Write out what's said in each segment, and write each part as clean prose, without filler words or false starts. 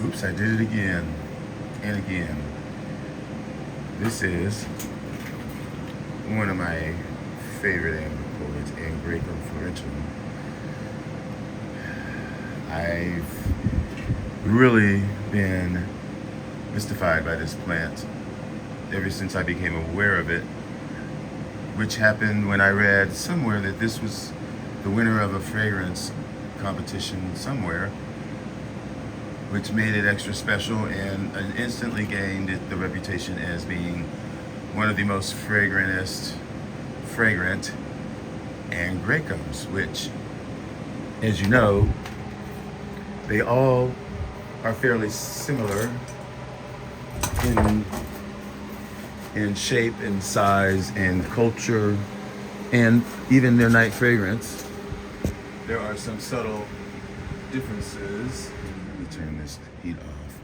Oops, I did it again and again. This is one of my favorite AngraecOIDs, Angraecum florentulum. I've really been mystified by this plant ever since I became aware of it, which happened when I read somewhere that this was the winner of a fragrance competition somewhere, which made it extra special and instantly gained it the reputation as being one of the most fragrant Angraecums, which, as you know, they all are fairly similar in shape and size and culture and even their night fragrance. There are some subtle differences. Let me turn this heat off.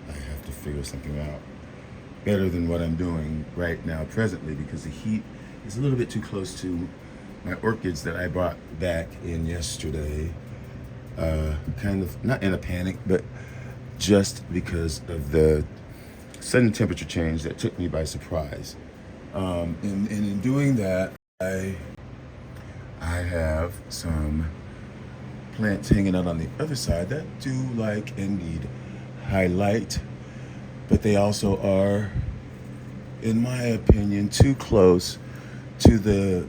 I have to figure something out better than what I'm doing right now presently, because the heat is a little bit too close to my orchids that I brought back in yesterday. Kind of not in a panic, but just because of the sudden temperature change that took me by surprise. And in doing that, I have some plants hanging out on the other side that do like and need highlight, but they also are, in my opinion, too close to the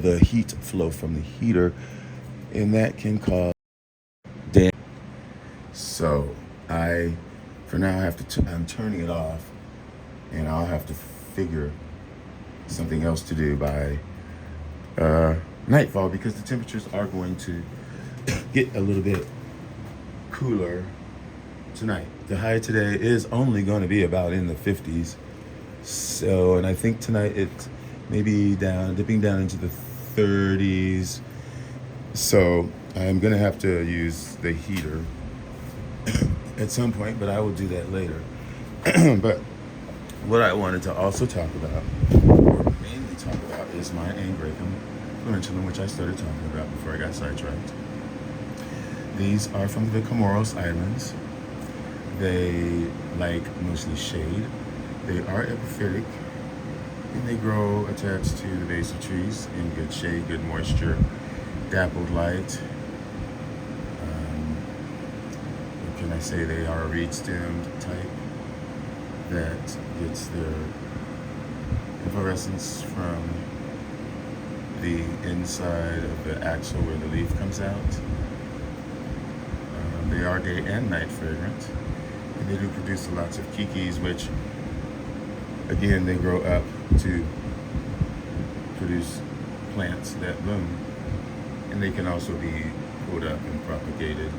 the heat flow from the heater, and that can cause damage. So for now, I have to. I'm turning it off, and I'll have to figure something else to do by nightfall, because the temperatures are going to get a little bit cooler tonight. The high today is only going to be about in the 50s. So, and I think tonight it's maybe dipping down into the 30s. So I'm going to have to use the heater at some point, but I will do that later. But what I wanted to also talk about, or mainly talk about, is my Angraecum florentulum, which I started talking about before I got sidetracked. These are from the Comoros Islands. They like mostly shade. They are epiphytic, and they grow attached to the base of trees in good shade, good moisture, dappled light. What can I say? They are a reed-stemmed type that gets their inflorescence from the inside of the axil where the leaf comes out. They are day and night fragrant, and they do produce lots of kikis, which again, they grow up to produce plants that bloom, and they can also be pulled up and propagated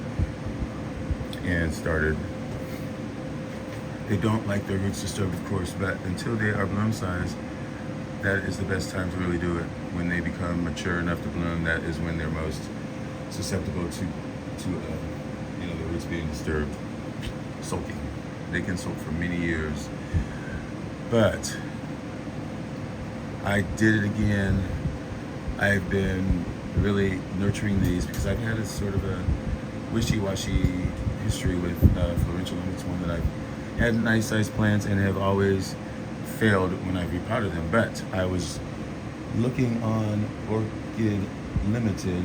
and started. They don't like their roots disturbed, of course, but until they are bloom size, that is the best time to really do it. When they become mature enough to bloom, that is when they're most susceptible to the roots being disturbed, sulking. They can sulk for many years. But I did it again. I've been really nurturing these because I've had a sort of a wishy-washy history with florentulum. It's one that I've had nice sized plants and have always failed when I repotted them. But I was looking on Orchid Limited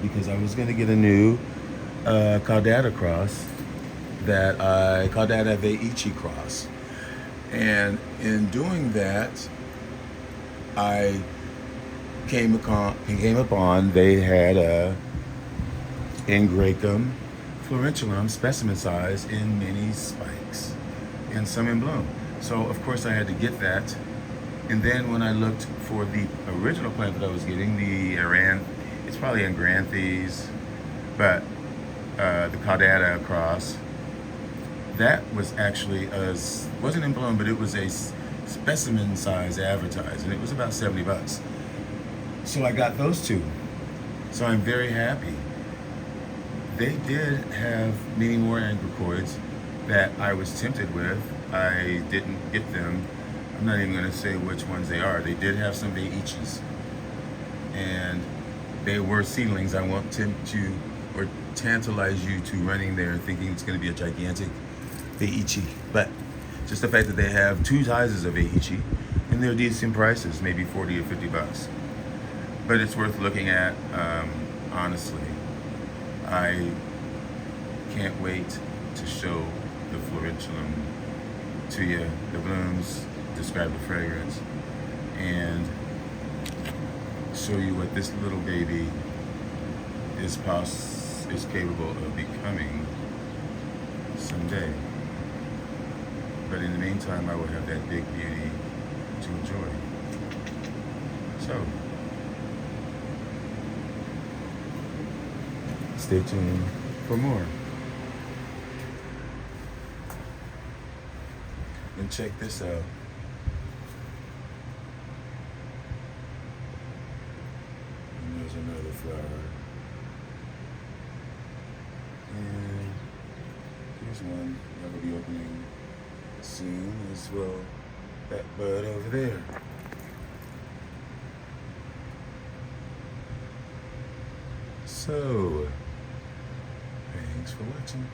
because I was going to get a new Caudata cross, Caudata Veichi cross. And in doing that, I came upon they had a Angraecum florentulum specimen size in many spikes and some in bloom. So of course I had to get that. And then when I looked for the original plant that I was getting, it's probably Angraecums, but the Caudata cross, that was actually wasn't in bloom, but it was a specimen size advertised, and it was about $70. So I got those two. So I'm very happy. They did have many more AngraecOIDs that I was tempted with. I didn't get them. I'm not even going to say which ones they are. They did have some Veichis, and they were seedlings. I want to or tantalize you to running there thinking it's going to be a gigantic Veichi. But just the fact that they have two sizes of Veichi and they're decent prices, maybe 40 or 50 bucks. But it's worth looking at, honestly. I can't wait to show the florentulum to you, the blooms, describe the fragrance, and show you what this little baby is capable of becoming someday. But in the meantime, I will have that big beauty to enjoy. So, stay tuned for more. And check this out. And there's another flower. And here's one that will be opening soon as well. That bud over there. So, thanks for watching.